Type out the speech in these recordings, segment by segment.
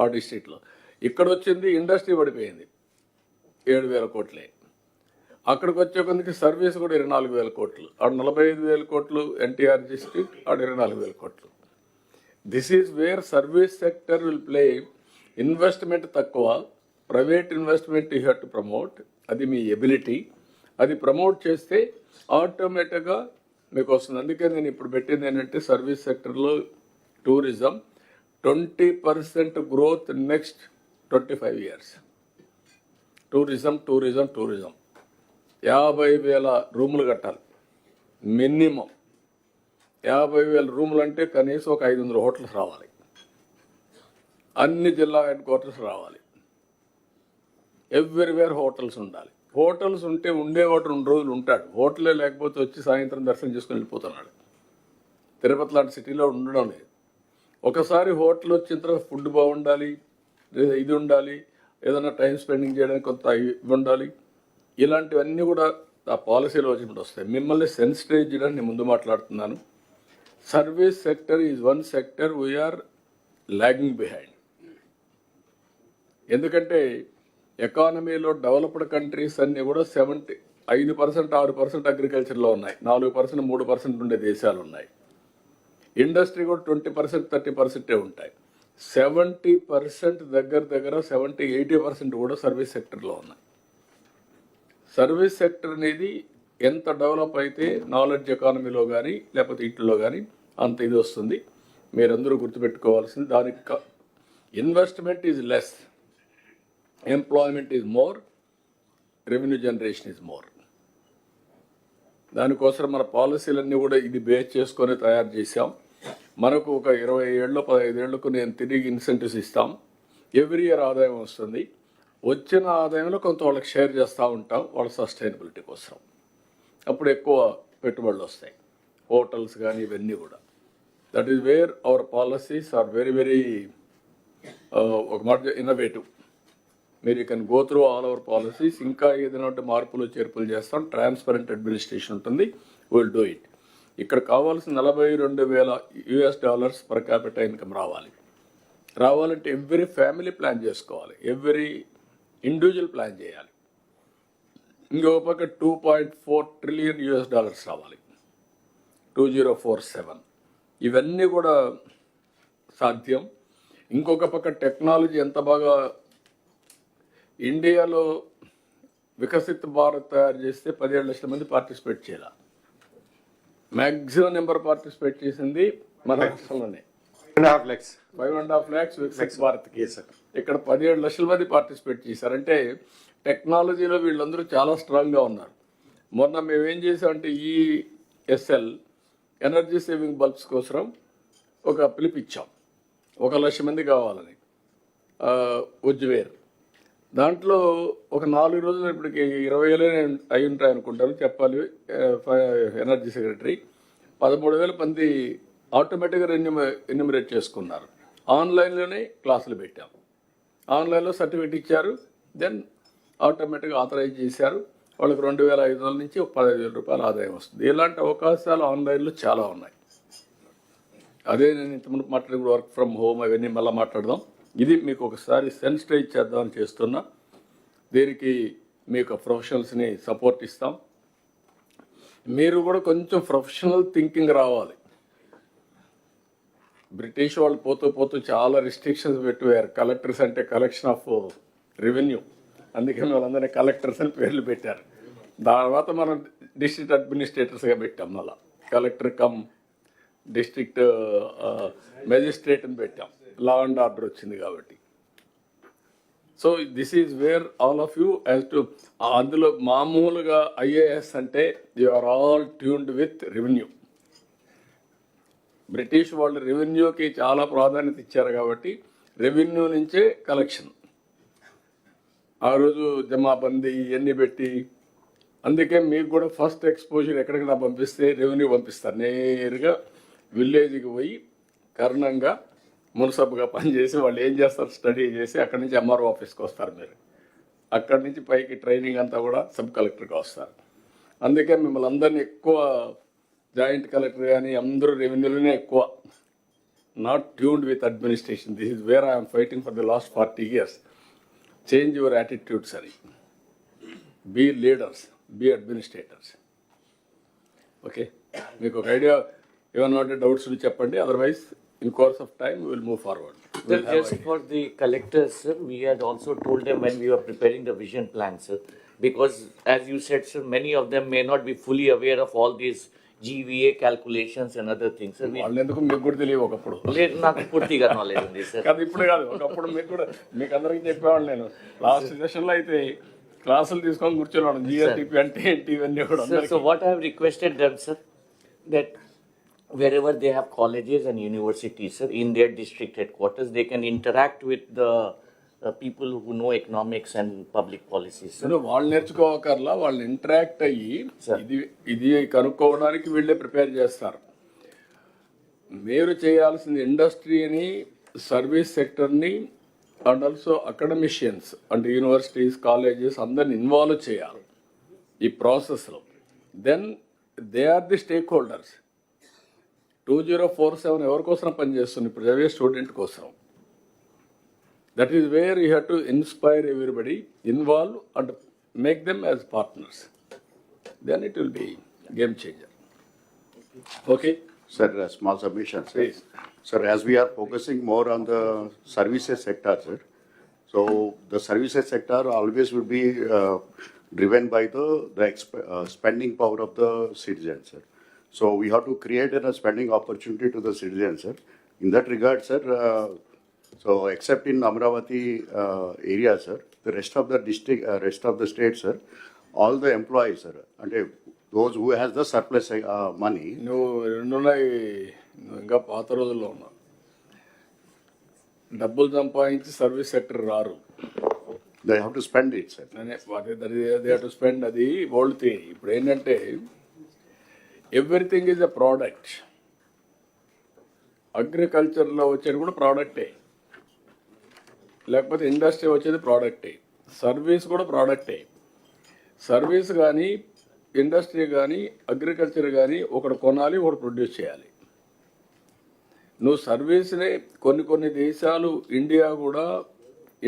ఆ డిస్ట్రిక్ట్లో. ఇక్కడ వచ్చింది ఇండస్ట్రీ పడిపోయింది 7,000 కోట్లే. అక్కడికి వచ్చే కొందికి సర్వీస్ కూడా 24,000 కోట్లు. ఆడు 45,000 కోట్లు ఎన్టీఆర్ డిస్ట్రిక్ట్, ఆడు 24,000 కోట్లు. This is where service sector will play. Investment తక్కువ, private investment you have to promote. అది మీ ఎబిలిటీ. అది ప్రమోట్ చేస్తే ఆటోమేటిక్గా మీకు వస్తుంది. అందుకే నేను ఇప్పుడు పెట్టింది ఏంటంటే సర్వీస్ సెక్టర్లో tourism 20% growth next 25 years. Tourism 50,000 రూములు కట్టాలి మినిమం. 50,000 రూములు అంటే కనీసం ఒక 500 హోటల్స్ రావాలి, అన్ని జిల్లా హెడ్ క్వార్టర్స్ రావాలి, ఎవ్రీవేర్ హోటల్స్ ఉండాలి. హోటల్స్ ఉంటే ఉండేవాడు 2 రోజులు ఉంటాడు. హోటలే లేకపోతే వచ్చి సాయంత్రం దర్శనం చేసుకుని వెళ్ళిపోతున్నాడు. తిరుపతి లాంటి సిటీలో ఉండడం లేదు. ఒకసారి హోటల్ వచ్చిన తర్వాత ఫుడ్ బాగుండాలి, ఇది ఉండాలి, ఏదైనా టైం స్పెండింగ్ చేయడానికి కొంత ఉండాలి. ఇలాంటివన్నీ కూడా ఆ పాలసీలో వచ్చినప్పుడు వస్తాయి. మిమ్మల్ని సెన్సిటైజ్ చేయడానికి నేను ముందు మాట్లాడుతున్నాను. Service sector is one sector we are lagging behind. ఎందుకంటే ఎకానమీలో డెవలప్డ్ కంట్రీస్ అన్నీ కూడా 5%, 6% అగ్రికల్చర్లో ఉన్నాయి, 4%, 3% ఉండే దేశాలు ఉన్నాయి. ఇండస్ట్రీ కూడా 20%, 30% ఉంటాయి. 70% దగ్గర 70-80% కూడా సర్వీస్ సెక్టర్లో ఉన్నాయి. సర్వీస్ సెక్టర్ అనేది ఎంత డెవలప్ అయితే నాలెడ్జ్ ఎకానమీలో కానీ లేకపోతే ఇట్లో కానీ అంత ఇది వస్తుంది. మీరందరూ గుర్తుపెట్టుకోవాల్సింది దానికి investment is less, employment is more, revenue generation is more. దానికోసం మన పాలసీలన్నీ కూడా ఇది బేస్ చేసుకొని తయారు చేశాం. మనకు ఒక 20 ఏళ్ళు 15 ఏళ్లకు నేను తిరిగి ఇన్సెంటివ్స్ ఇస్తాం. ఎవ్రీ ఇయర్ ఆదాయం వస్తుంది. వచ్చిన ఆదాయంలో కొంత వాళ్ళకి షేర్ చేస్తూ ఉంటాం వాళ్ళ సస్టైనబిలిటీ కోసం. అప్పుడు ఎక్కువ పెట్టుబడులు వస్తాయి, హోటల్స్ కానీ ఇవన్నీ కూడా. That is where our policies are very very ఒక మాట ఇన్నోవేటివ్. మీరు you can go through all our policies. ఇంకా ఏదైనా మార్పులు చేర్పులు చేస్తాం. ట్రాన్స్పరెంట్ అడ్మినిస్ట్రేషన్ ఉంటుంది. Will do it. ఇక్కడ కావాల్సిన $42,000 పర్ క్యాపిటల్ ఇన్కమ్ రావాలంటే ఎవ్రీ ఫ్యామిలీ ప్లాన్ చేసుకోవాలి, ఎవ్రీ ఇండివిజువల్ ప్లాన్ చేయాలి. ఇంకొక పక్క $2.4 trillion రావాలి 2047. ఇవన్నీ కూడా సాధ్యం. ఇంకొక పక్క టెక్నాలజీ ఎంత బాగా ఇండియాలో వికసిత్ భారత్ తయారు చేస్తే 17 లక్షల మంది పార్టిసిపేట్ చేయాలి. మ్యాక్సిమం నెంబర్ పార్టిసిపేట్ చేసింది మన రాష్ట్రంలోనే 5.5 lakhs వికసిత్ భారత్కి. ఇక్కడ 17 లక్షల మంది పార్టిసిపేట్ చేశారంటే టెక్నాలజీలో వీళ్ళందరూ చాలా స్ట్రాంగ్గా ఉన్నారు. మొన్న మేమేం చేసామంటే ESL ఎనర్జీ సేవింగ్ బల్బ్స్ కోసం ఒక పిలిపిచ్చాం. 1 లక్ష మంది కావాలని ఉజ్వేర్. దాంట్లో ఒక 4 రోజులు ఇప్పటికి 20,000 అయి ఉంటాయి అనుకుంటారు చెప్పాలి. ఎనర్జీ సెక్రటరీ 13,000 మంది ఆటోమేటిక్గా ఎన్యూమరేట్ చేసుకున్నారు. ఆన్లైన్లోనే క్లాసులు పెట్టాం, ఆన్లైన్లో సర్టిఫికేట్ ఇచ్చారు, దెన్ ఆటోమేటిక్గా ఆథరైజ్ చేశారు. వాళ్ళకి 2,500 నుంచి 15,000 ఆదాయం వస్తుంది. ఇలాంటి అవకాశాలు ఆన్లైన్లో చాలా ఉన్నాయి. అదే నేను ఇంతకుముందు మాట్లాడిన వర్క్ ఫ్రమ్ హోమ్ అవన్నీ మళ్ళీ మాట్లాడదాం. ఇది మీకు ఒకసారి సెన్సిటైజ్ చేద్దామని చేస్తున్నా. దీనికి మీకు ప్రొఫెషనల్స్ని సపోర్ట్ ఇస్తాం. మీరు కూడా కొంచెం ప్రొఫెషనల్ థింకింగ్ రావాలి. బ్రిటిష్ వాళ్ళు పోతూ చాలా రిస్ట్రిక్షన్స్ పెట్టారు. కలెక్టర్స్ అంటే కలెక్షన్ ఆఫ్ రెవెన్యూ, అందుకని వాళ్ళందరినీ కలెక్టర్స్ అని పేర్లు పెట్టారు. తర్వాత మనం డిస్ట్రిక్ట్ అడ్మినిస్ట్రేటర్స్గా పెట్టాం. మళ్ళీ కలెక్టర్ కమ్ డిస్ట్రిక్ట్ మెజిస్ట్రేట్ అని పెట్టాం. లా అండ్ ఆర్డర్ వచ్చింది కాబట్టి. So this is where all of you has to. అందులో మామూలుగా IAS అంటే you are all tuned with revenue. British వాళ్ళు రెవెన్యూకి చాలా ప్రాధాన్యత ఇచ్చారు కాబట్టి రెవెన్యూ నుంచే కలెక్షన్. ఆ రోజు జమాబందీ ఇవన్నీ పెట్టి, అందుకే మీకు కూడా ఫస్ట్ ఎక్స్పోజర్ ఎక్కడికైనా పంపిస్తే రెవెన్యూ పంపిస్తారు. నేరుగా విలేజ్కి పోయి కర్ణంగా మున్సబ్గా పనిచేసి వాళ్ళు ఏం చేస్తారు, స్టడీ చేసి అక్కడి నుంచి MRO ఆఫీస్కి వస్తారు. మీరు అక్కడి నుంచి పైకి ట్రైనింగ్ అంతా కూడా సబ్ కలెక్టర్గా వస్తారు. అందుకే మిమ్మల్ని అందరినీ ఎక్కువ జాయింట్ కలెక్టర్ కానీ అందరూ రెవెన్యూలోనే ఎక్కువ not tuned with administration. This is where I am fighting for the last 40 years. Change your attitude, sir. Be leaders, be administrators. Okay? మీకు ఒక ఐడియా ఏమన్నా డౌట్స్ చెప్పండి, otherwise in course of time we will move forward. Sir, just for the collectors, sir, we had also told them when we were preparing the vision plan, sir, because as you said, sir, many of them may not be fully aware of all these GVA calculations and other things. Sir, వాళ్ళు ఎందుకు మీకు కూడా తెలియవు ఒకప్పుడు, నాకు పూర్తిగా knowledge ఉంది sir. కాదు ఇప్పుడు కాదు, ఒకప్పుడు మీకు కూడా, మీకు అందరికీ చెప్పేవాళ్ళు. నేను లాస్ట్ సెషన్లో అయితే క్లాసులు తీసుకొని కూర్చోవాడు, జిఎస్టిపి అంటే ఏంటి ఇవన్నీ కూడా. So what I have requested them, sir, that wherever they have colleges and universities, sir, in their district headquarters, they can interact with the people who know economics and public policies, sir. వాళ్ళు నేర్చుకోకర్లా, వాళ్ళు interact అయ్యి ఇది కనుక్కోవడానికి వీళ్ళే prepare చేస్తారు. మీరు చేయాల్సింది ఇండస్ట్రీని, సర్వీస్ సెక్టర్ని అండ్ ఆల్సో అకాడమిషియన్స్ అంటే యూనివర్సిటీస్, కాలేజెస్ అందరిని ఇన్వాల్వ్ చేయాలి ఈ ప్రాసెస్లో. Then they are the stake holders. 2047 ఎవరి కోసం పనిచేస్తుంది? ఇప్పుడు చదివే స్టూడెంట్ కోసం. That is where you have to inspire everybody, involve and make them as partners. Then it will be game changer. Okay Sir, a small submission, sir. Please. Sir, as we are focusing more on the services sector, sir, so the services sector always will be driven by the spending power of the citizens, sir. So we have to create a spending opportunity to the citizens, sir. In that regard, sir, so except in Amravati area, sir, the rest of the district, rest of the state, sir, all the employees, sir, and those who has the surplus money. నువ్వు రెండున్నాయి, నువ్వు ఇంకా పాత రోజుల్లో ఉన్నావు. డబ్బులు సంపాదించి service sector రారు. They have to spend it, sir. They to spend. అది ఓల్డ్ థింగ్. ఇప్పుడు ఏంటంటే ఎవ్రీథింగ్ ఈజ్ అ ప్రోడక్ట్. అగ్రికల్చర్లో వచ్చేది కూడా ప్రోడక్టే, లేకపోతే ఇండస్ట్రీ వచ్చేది ప్రోడక్టే, సర్వీస్ కూడా ప్రోడక్టే. సర్వీస్ కానీ, ఇండస్ట్రీ కానీ, అగ్రికల్చర్ కానీ ఒకటి కొనాలి, ఒకటి ప్రొడ్యూస్ చేయాలి. నువ్వు సర్వీస్ని కొన్ని దేశాలు, ఇండియా కూడా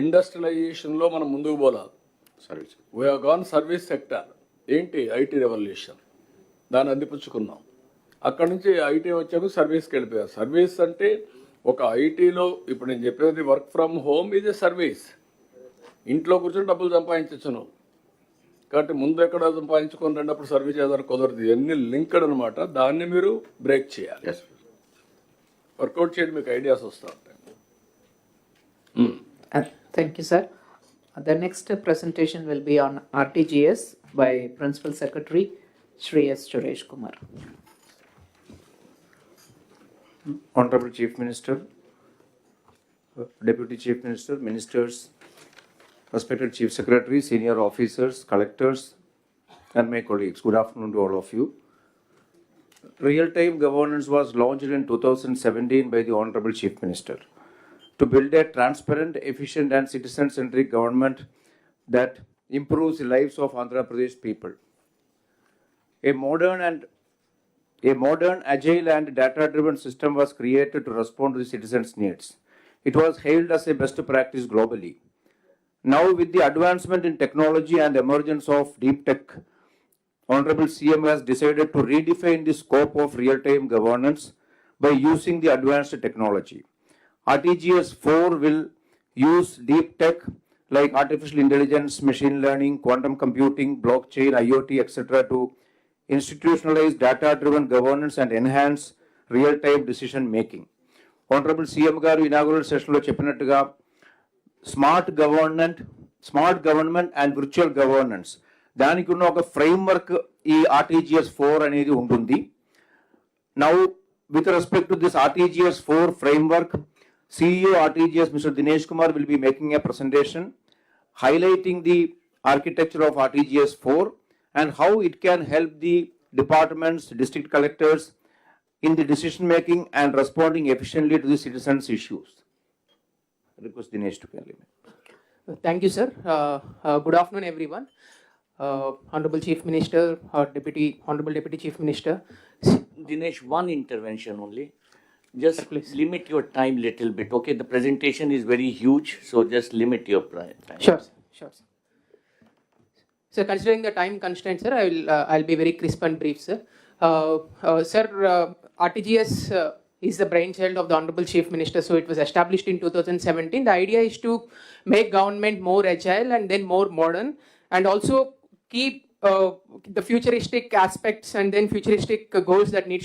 ఇండస్ట్రియలైజేషన్లో మనం ముందుకు పోవాలి. Service. We have gone service sector. ఏంటి? IT revolution. దాన్ని అందిపుచ్చుకున్నాం. అక్కడ నుంచి ఐటీ వచ్చాక సర్వీస్కి వెళ్ళిపోయారు. సర్వీస్ అంటే ఒక ఐటీలో ఇప్పుడు నేను చెప్పేది work from home is a service. ఇంట్లో కూర్చొని డబ్బులు సంపాదించచ్చు నువ్వు. కాబట్టి ముందు ఎక్కడ సంపాదించుకొని రెండప్పుడు సర్వీస్ చేద్దానికి కుదరదు. ఇవన్నీ లింక్డ్ అనమాట. దాన్ని మీరు బ్రేక్ చేయాలి, Yes. వర్కౌట్ చేయండి, మీకు ఐడియాస్ వస్తూ ఉంటాయి. Thank you, sir. The next presentation will be on RTGS by Principal Secretary Shri S. Suresh Kumar. Honorable Chief Minister, Deputy Chief Minister, Ministers, respected Chief Secretary, senior officers, collectors, and my colleagues, good afternoon to all of you. Real-time governance was launched in 2017 by the Honorable Chief Minister to build a transparent, efficient, and citizen-centric government that improves the lives of Andhra Pradesh people. A modern, agile, and data-driven system was created to respond to the citizens' needs. It was hailed as a best practice globally. Now, with the advancement in technology and emergence of deep tech, Honorable CM has decided to redefine the scope of real-time governance by using the advanced technology. RTGS 4 will use deep tech like artificial intelligence, machine learning, quantum computing, blockchain, IoT, etc. to institutionalize data-driven governance and enhance real-time decision making. Honorable CM గారు inaugural sessionలో చెప్పినట్టుగా smart government and virtual governance, దానికి ఉన్న ఒక framework ఈ RTGS 4 అనేది ఉంటుంది. Now with respect to this RTGS 4 framework, CEO RTGS Mr. Dinesh Kumar will be making a presentation highlighting the architecture of RTGS 4 and how it can help the departments, district collectors in the decision making and responding efficiently to the citizens' issues. I request Dinesh to kindly. Thank you, sir. Good afternoon, everyone. Honorable Chief Minister, Honorable Deputy Chief Minister. Dinesh, one intervention only. Just please. limit your time little bit, okay? The presentation is very huge, so just limit your time. Sure, sir. Sure, sir. So considering the time constraint, sir, I'll be very crisp and brief, sir. Sir, RTGS is the brainchild of the Honorable Chief Minister, so it was established in 2017. The idea is to make government more agile and then more modern, and also keep the futuristic aspects and then futuristic goals that needs to